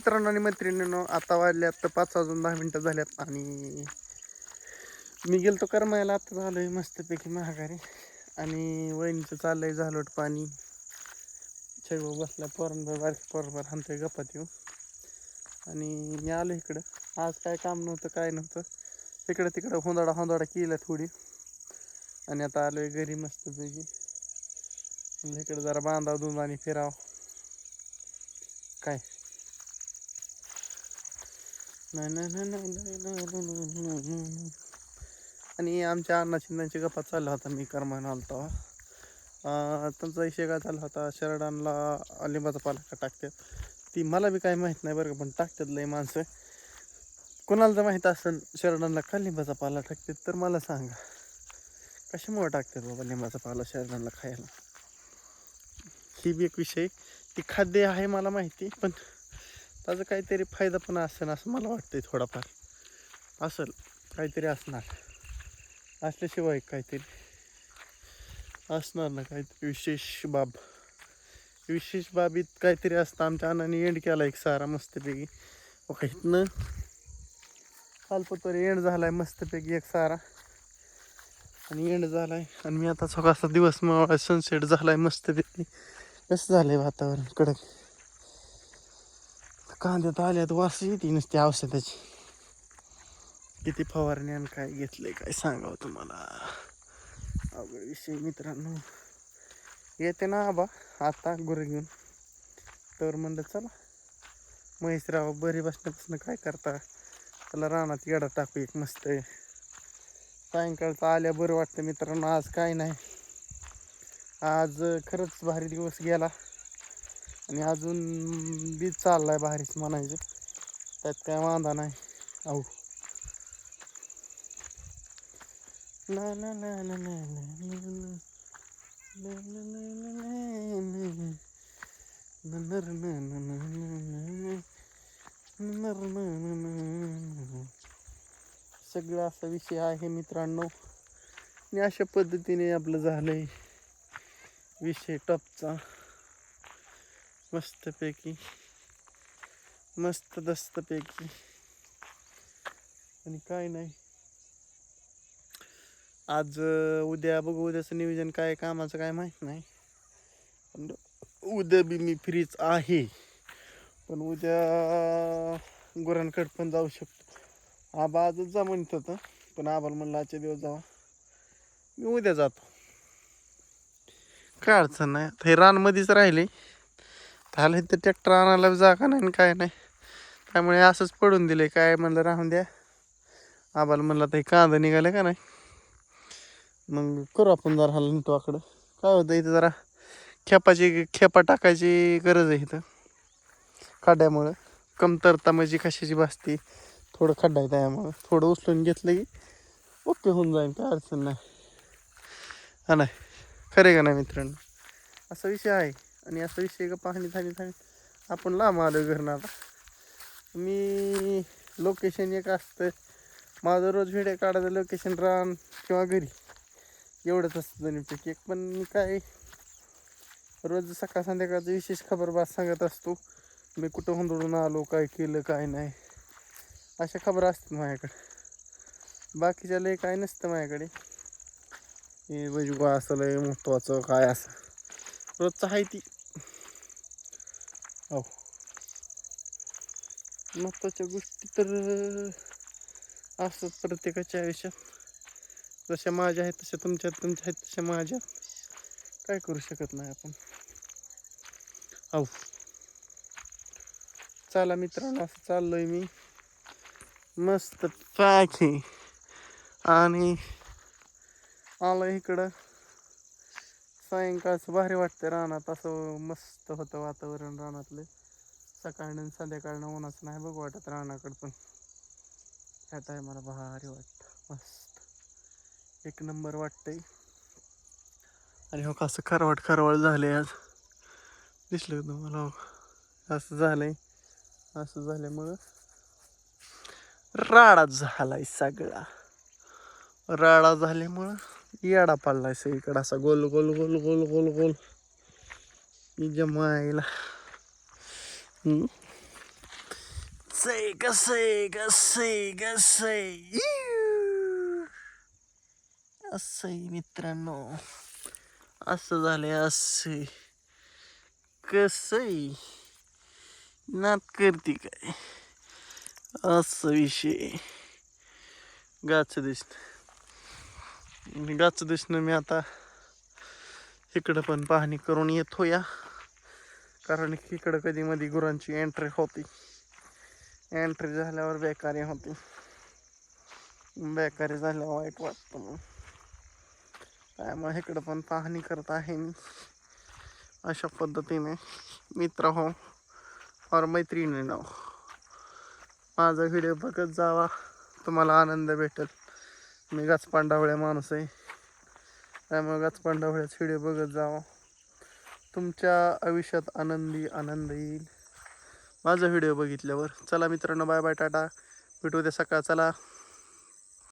मित्रांनो आणि मैत्रिणींनो, आता वाजल्यात 5 वाजून 10 मिनटं झाल्यात आणि मी गेलतो करमायला. आता झालोय मस्तपैकी महागारी आणि वहिनीचं चाललंय झालोट पाणी. छेगो बसल्या पोरांबर बारकी पोरांबर हाणतोय गप्पात येऊ. आणि मी आलो इकडं. आज काय काम नव्हतं काय नव्हतं, इकडं तिकडं होंदाडा केला थोडी आणि आता आलोय घरी मस्तपैकी. इकडं जरा बांधाव दूध आणि फिराव काय. आणि आमच्या अण्णा शिंदांची गप्पा चालला होता. मी करमायला आलतो त्यांचा विषय काय चालला होता, शरडांना लिंबाचा पाला का टाकतात. ती मला बी काय माहीत नाही बरं का, पण टाकतात लय माणसं. कोणाला जर माहीत असेल शरडांना का लिंबाचा पाला टाकतात तर मला सांगा, कशामुळे टाकतात बाबा लिंबाचा पाला शरडांना खायला. ही बी एक विषय. ती खाद्य आहे मला माहिती, पण त्याचा काहीतरी फायदा पण असेल असं मला वाटतंय. थोडाफार असेल, काहीतरी असणार, असल्याशिवाय काहीतरी असणार ना, काहीतरी विशेष बाबीत काहीतरी असतं. आमच्या अण्णाने एंड केला एक सारा मस्तपैकी. ओके, इथनं कालपतोर एंड झालाय मस्तपैकी एक सारा आणि एंड झालाय. आणि मी आता सकाळचा दिवस मग सनसेट झालाय मस्तपैकी. कसं झालंय वातावरण कडक. कांद्यात आल्यात वास येते नुसती औषधाची. किती फवारणी आणि काय घेतलंय काय सांगावं तुम्हाला. अवघड विषय मित्रांनो. येते ना आबा आता गुरं घेऊन, तर म्हणलं चला महेशराव बरी बसण्यापासून काय करता, त्याला रानात येडा टाकू एक मस्त. सायंकाळचं आल्या बरं वाटतं मित्रांनो. आज काय नाही, आज खरंच भारी दिवस गेला आणि अजून बी चाललाय भारीच म्हणायचं, त्यात काय वांधा नाही. अहो ना ना ना ना ना सगळं असा विषय आहे मित्रांनो. आणि अशा पद्धतीने आपलं झालंय विषय टॉपचा मस्तपैकी, मस्त दस्तपैकी. आणि काय नाही, आज उद्या बघू, उद्याचं नियोजन काय कामाचं काय माहीत नाही. पण उद्या बी मी फ्रीच आहे, पण उद्या गुरांकडे पण जाऊ शकतो. आबा आजच जा म्हणत होतं, पण आबाला म्हणलं आजचे दिवस जावा, मी उद्या जातो. काय अडचण नाही, हे रानमध्येच राहिले झालं तर ट्रॅक्टर आणायला जागा नाही काय नाही, त्यामुळे असंच पडून दिले. काय म्हणलं राहून द्या. आबाला म्हणलं आता हे कांदा निघाले का नाही, मग करू आपण जरा हल्ला नेतो आकडं. काय होतं इथं जरा खेपा टाकायची गरज आहे इथं खड्ड्यामुळं. कमतरता म्हणजे कशाची भासती, थोडं खड्डा आहे त्यामुळं थोडं उचलून घेतलं की ओके होऊन जाईल, काय अडचण नाही. हा नाही खरे का नाही मित्रांनो, असा विषय आहे. आणि असा विषय का पाहणी झाली आपण लांब आलो घरनं. आता मी लोकेशन एक असतं माझं, रोज व्हिडिओ काढायचं लोकेशन रान किंवा घरी, एवढंच असतं दोन्हीपैकी एक. पण मी काय रोज सकाळ संध्याकाळचं विशेष खबर बात सांगत असतो. मी कुठं हुंदडून आलो, काय केलं काय नाही, अशा खबरी असतात माझ्याकडे. बाकीच्या लय काय नसतं माझ्याकडे. हे म्हणजे असं लय महत्त्वाचं काय असं रोजचं आहे ती. हो, महत्त्वाच्या गोष्टी तर असतात प्रत्येकाच्या आयुष्यात. जशा माझ्या आहेत तशा तुमच्या आहेत, तशा माझ्या. काय करू शकत नाही आपण. हो चला मित्रांनो, असं चाललोय मी मस्त पॅकी. आणि आलं इकडं सायंकाळचं भारी वाटतं रानात. असं मस्त होतं वातावरण रानातलं. सकाळनं संध्याकाळनं उन्हाचं नाही बघ वाटत रानाकडं, पण ह्या टायमाला भारी वाटतं, मस्त एक नंबर वाटतंय. आणि हो कसं खरवट झाले आज, दिसलं तुम्हाला. असं झालंय, असं झाल्यामुळं राडा झालाय सगळा. राडा झाल्यामुळं येडा पडलाय सगळीकडं असा गोल गोल गोल गोल गोल गोल जमायला. कसय कसय कसय कसय असय मित्रांनो, असं झालंय असं. कसय नात करते काय असं विषय. गाच दिसणं मी आता इकडं पण पाहणी करून येतो या, कारण इकडं कधी मध्ये गुरांची एंट्री होती. एंट्री झाल्यावर बेकारी होती, बेकारी झाल्यावर वाईट वाटतं. मग त्यामुळे इकडं पण पाहणी करत आहे मी अशा पद्धतीने. मित्र हो और मैत्रिणींनो, माझा व्हिडिओ बघत जावा, तुम्हाला आनंद भेटेल. मी गाचपांडावळ्या माणूस आहे, त्यामुळे गाचपांडावळ्याच व्हिडिओ बघत जावा, तुमच्या आयुष्यात आनंद येईल माझा व्हिडिओ बघितल्यावर. चला मित्रांनो, बाय बाय, टाटा, भेटू उद्या सकाळ. चला.